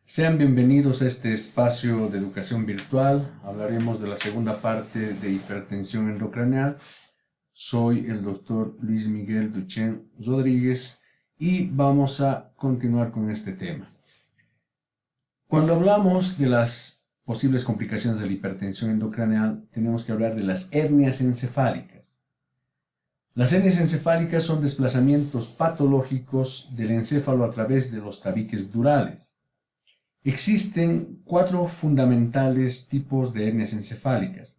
Sean bienvenidos a este espacio de educación virtual. Hablaremos de la segunda parte de hipertensión endocraneal. Soy el doctor Luis Miguel Duchén Rodríguez y vamos a continuar con este tema. Cuando hablamos de las posibles complicaciones de la hipertensión endocraneal, tenemos que hablar de las hernias encefálicas. Las hernias encefálicas son desplazamientos patológicos del encéfalo a través de los tabiques durales. Existen cuatro fundamentales tipos de hernias encefálicas: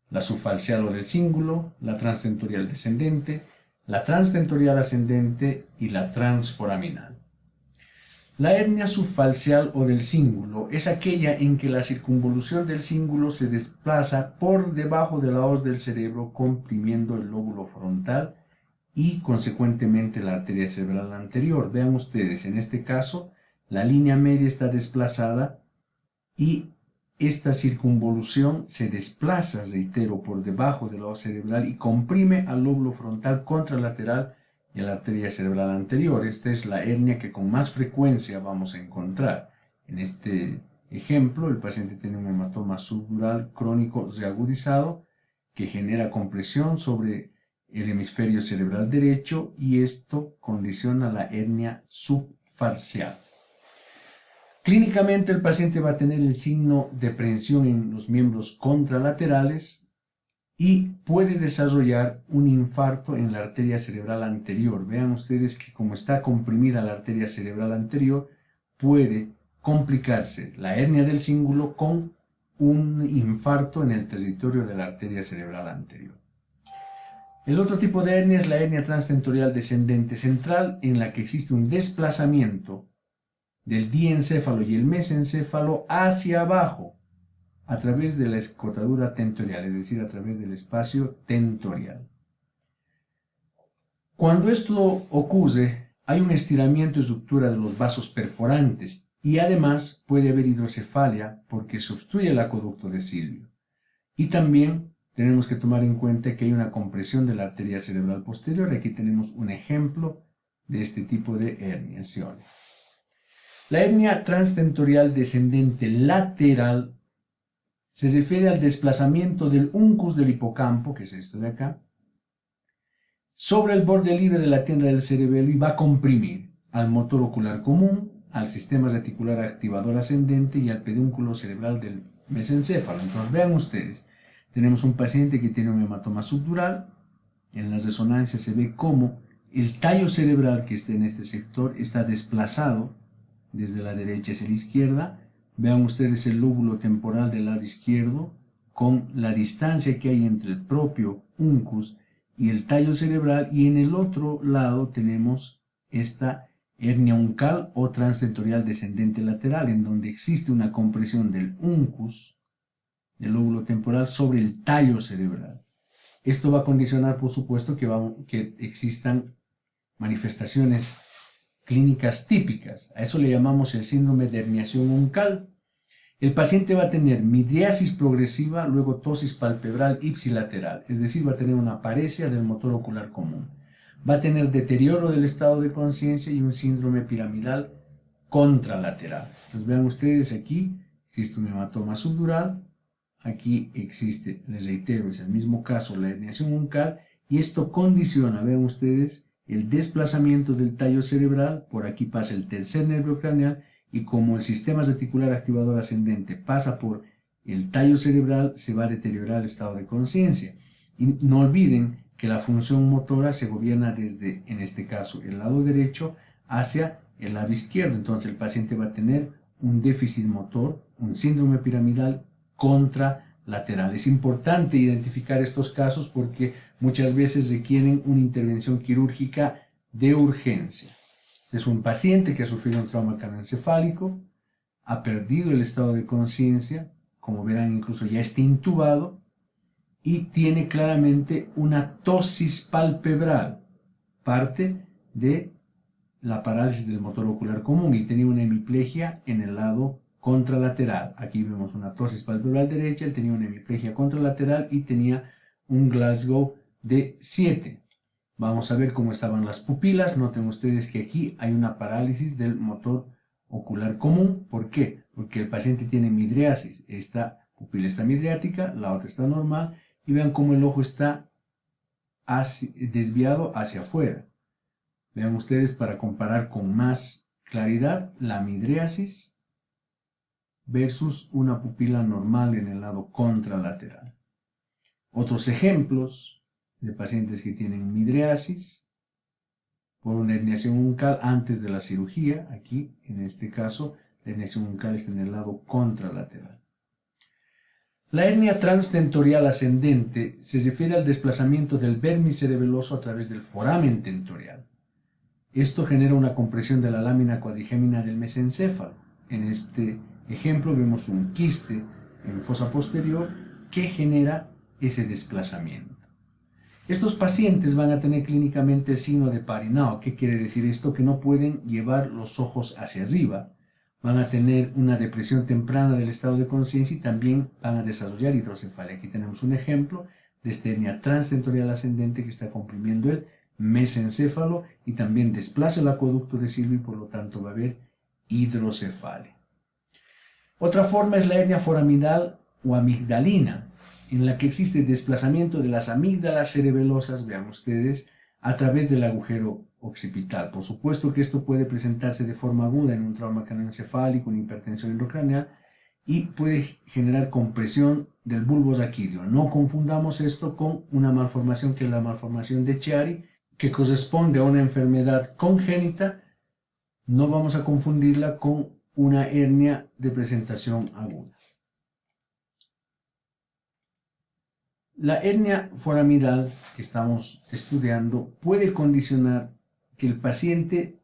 la subfalcial o del cíngulo, la transtentorial descendente, la transtentorial ascendente y la transforaminal. La hernia subfalcial o del cíngulo es aquella en que la circunvolución del cíngulo se desplaza por debajo de la hoz del cerebro, comprimiendo el lóbulo frontal y consecuentemente la arteria cerebral anterior. Vean ustedes, en este caso, la línea media está desplazada y esta circunvolución se desplaza, reitero, por debajo de la hoz cerebral y comprime al lóbulo frontal contralateral y a la arteria cerebral anterior. Esta es la hernia que con más frecuencia vamos a encontrar. En este ejemplo, el paciente tiene un hematoma subdural crónico reagudizado que genera compresión sobre el hemisferio cerebral derecho y esto condiciona la hernia subfalcial. Clínicamente el paciente va a tener el signo de prensión en los miembros contralaterales y puede desarrollar un infarto en la arteria cerebral anterior. Vean ustedes que como está comprimida la arteria cerebral anterior, puede complicarse la hernia del cíngulo con un infarto en el territorio de la arteria cerebral anterior. El otro tipo de hernia es la hernia transtentorial descendente central, en la que existe un desplazamiento del diencéfalo y el mesencéfalo hacia abajo a través de la escotadura tentorial, es decir, a través del espacio tentorial. Cuando esto ocurre, hay un estiramiento y ruptura de los vasos perforantes y además puede haber hidrocefalia porque se obstruye el acueducto de Silvio. Y también tenemos que tomar en cuenta que hay una compresión de la arteria cerebral posterior. Aquí tenemos un ejemplo de este tipo de herniaciones. La hernia transtentorial descendente lateral se refiere al desplazamiento del uncus del hipocampo, que es esto de acá, sobre el borde libre de la tienda del cerebelo y va a comprimir al motor ocular común, al sistema reticular activador ascendente y al pedúnculo cerebral del mesencéfalo. Entonces vean ustedes, tenemos un paciente que tiene un hematoma subdural. En la resonancia se ve cómo el tallo cerebral que está en este sector está desplazado desde la derecha hacia la izquierda. Vean ustedes el lóbulo temporal del lado izquierdo con la distancia que hay entre el propio uncus y el tallo cerebral, y en el otro lado tenemos esta hernia uncal o transtentorial descendente lateral, en donde existe una compresión del uncus, del lóbulo temporal, sobre el tallo cerebral. Esto va a condicionar, por supuesto, que existan manifestaciones clínicas típicas. A eso le llamamos el síndrome de herniación uncal. El paciente va a tener midriasis progresiva, luego ptosis palpebral ipsilateral, es decir, va a tener una paresia del motor ocular común. Va a tener deterioro del estado de conciencia y un síndrome piramidal contralateral. Entonces vean ustedes, aquí existe un hematoma subdural, aquí existe, les reitero, es el mismo caso, la herniación uncal, y esto condiciona, vean ustedes, el desplazamiento del tallo cerebral. Por aquí pasa el tercer nervio craneal, y como el sistema reticular activador ascendente pasa por el tallo cerebral, se va a deteriorar el estado de conciencia. Y no olviden que la función motora se gobierna desde, en este caso, el lado derecho hacia el lado izquierdo. Entonces el paciente va a tener un déficit motor, un síndrome piramidal contralateral. Es importante identificar estos casos porque muchas veces requieren una intervención quirúrgica de urgencia. Es un paciente que ha sufrido un trauma craneoencefálico, ha perdido el estado de conciencia, como verán incluso ya está intubado, y tiene claramente una ptosis palpebral, parte de la parálisis del motor ocular común, y tenía una hemiplegia en el lado contralateral. Aquí vemos una ptosis palpebral derecha, él tenía una hemiplegia contralateral y tenía un Glasgow de 7. Vamos a ver cómo estaban las pupilas. Noten ustedes que aquí hay una parálisis del motor ocular común. ¿Por qué? Porque el paciente tiene midriasis. Esta pupila está midriática, la otra está normal, y vean cómo el ojo está desviado hacia afuera. Vean ustedes, para comparar con más claridad, la midriasis versus una pupila normal en el lado contralateral. Otros ejemplos de pacientes que tienen midriasis por una herniación uncal antes de la cirugía. Aquí, en este caso, la herniación uncal está en el lado contralateral. La hernia transtentorial ascendente se refiere al desplazamiento del vermis cerebeloso a través del foramen tentorial. Esto genera una compresión de la lámina cuadrigémina del mesencéfalo. En este ejemplo vemos un quiste en fosa posterior que genera ese desplazamiento. Estos pacientes van a tener clínicamente el signo de Parinao. ¿Qué quiere decir esto? Que no pueden llevar los ojos hacia arriba. Van a tener una depresión temprana del estado de conciencia y también van a desarrollar hidrocefalia. Aquí tenemos un ejemplo de esta hernia transtentorial ascendente que está comprimiendo el mesencéfalo y también desplaza el acueducto de Silvio y por lo tanto va a haber hidrocefalia. Otra forma es la hernia foraminal o amigdalina, en la que existe desplazamiento de las amígdalas cerebelosas, vean ustedes, a través del agujero occipital. Por supuesto que esto puede presentarse de forma aguda en un trauma craneoencefálico, una hipertensión endocraneal, y puede generar compresión del bulbo raquídeo. No confundamos esto con una malformación que es la malformación de Chiari, que corresponde a una enfermedad congénita. No vamos a confundirla con una hernia de presentación aguda. La hernia foraminal que estamos estudiando puede condicionar que el paciente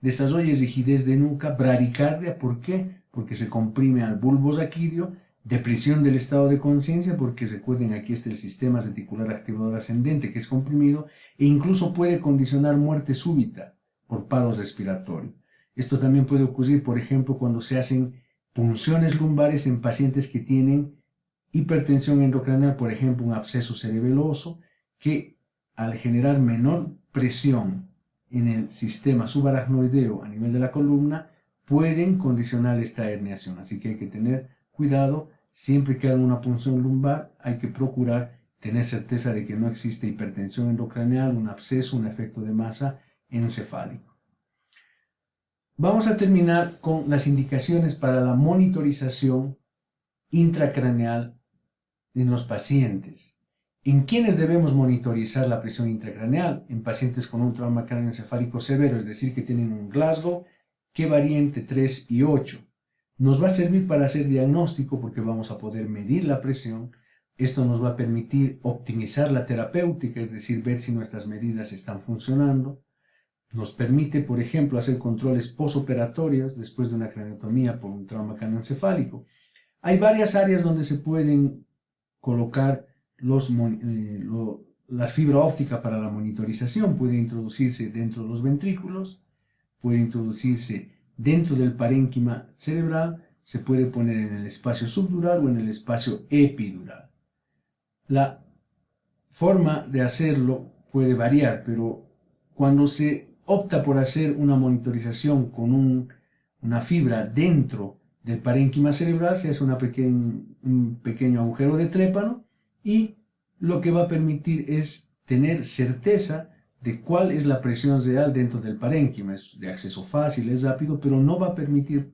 desarrolle rigidez de nuca, bradicardia. ¿Por qué? Porque se comprime al bulbo raquídeo, depresión del estado de conciencia, porque recuerden, aquí está el sistema reticular activador ascendente que es comprimido, e incluso puede condicionar muerte súbita por paro respiratorio. Esto también puede ocurrir, por ejemplo, cuando se hacen punciones lumbares en pacientes que tienen hipertensión endocraneal, por ejemplo, un absceso cerebeloso, que al generar menor presión en el sistema subaracnoideo a nivel de la columna, pueden condicionar esta herniación. Así que hay que tener cuidado. Siempre que hagan una punción lumbar, hay que procurar tener certeza de que no existe hipertensión endocraneal, un absceso, un efecto de masa encefálico. Vamos a terminar con las indicaciones para la monitorización intracraneal en los pacientes. ¿En quiénes debemos monitorizar la presión intracraneal? En pacientes con un trauma craneoencefálico severo, es decir, que tienen un Glasgow que varía entre 3 y 8. Nos va a servir para hacer diagnóstico porque vamos a poder medir la presión. Esto nos va a permitir optimizar la terapéutica, es decir, ver si nuestras medidas están funcionando. Nos permite, por ejemplo, hacer controles postoperatorios después de una craneotomía por un trauma craneoencefálico. Hay varias áreas donde se pueden colocar las fibra óptica para la monitorización. Puede introducirse dentro de los ventrículos, puede introducirse dentro del parénquima cerebral, se puede poner en el espacio subdural o en el espacio epidural. La forma de hacerlo puede variar, pero cuando se opta por hacer una monitorización con una fibra dentro del parénquima cerebral, se hace un pequeño agujero de trépano y lo que va a permitir es tener certeza de cuál es la presión real dentro del parénquima. Es de acceso fácil, es rápido, pero no va a permitir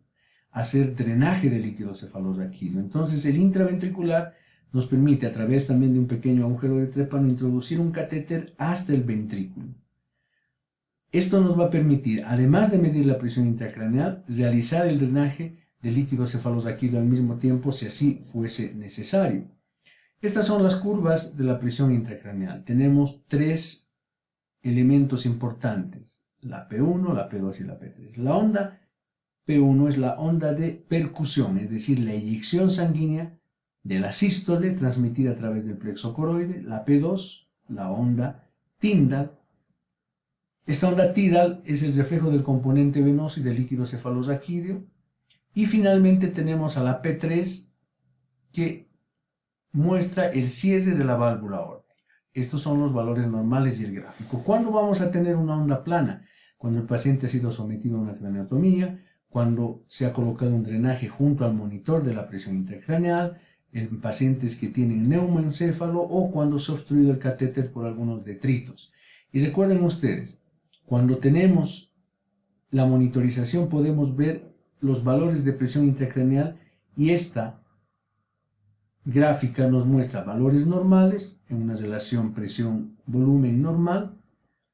hacer drenaje de líquido cefalorraquídeo. Entonces el intraventricular nos permite, a través también de un pequeño agujero de trépano, introducir un catéter hasta el ventrículo. Esto nos va a permitir, además de medir la presión intracraneal, realizar el drenaje de líquido cefalorraquídeo al mismo tiempo, si así fuese necesario. Estas son las curvas de la presión intracraneal. Tenemos tres elementos importantes: la P1, la P2 y la P3. La onda P1 es la onda de percusión, es decir, la eyección sanguínea de la sístole transmitida a través del plexo coroide. La P2, la onda Tyndall. Esta onda tidal es el reflejo del componente venoso y del líquido cefalorraquídeo. Y finalmente tenemos a la P3, que muestra el cierre de la válvula aórtica. Estos son los valores normales y el gráfico. ¿Cuándo vamos a tener una onda plana? Cuando el paciente ha sido sometido a una craneotomía, cuando se ha colocado un drenaje junto al monitor de la presión intracraneal, en pacientes que tienen neumoencéfalo o cuando se ha obstruido el catéter por algunos detritos. Y recuerden ustedes, cuando tenemos la monitorización podemos ver los valores de presión intracraneal y esta gráfica nos muestra valores normales en una relación presión-volumen normal.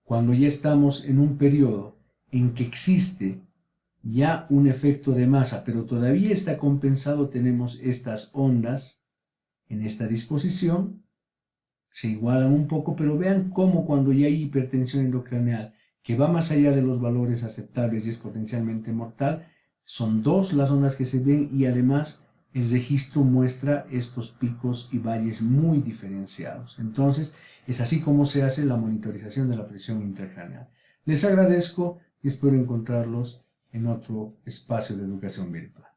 Cuando ya estamos en un periodo en que existe ya un efecto de masa, pero todavía está compensado, tenemos estas ondas en esta disposición, se igualan un poco, pero vean cómo cuando ya hay hipertensión endocraneal, que va más allá de los valores aceptables y es potencialmente mortal, son dos las ondas que se ven y además el registro muestra estos picos y valles muy diferenciados. Entonces, es así como se hace la monitorización de la presión intracraneal. Les agradezco y espero encontrarlos en otro espacio de educación virtual.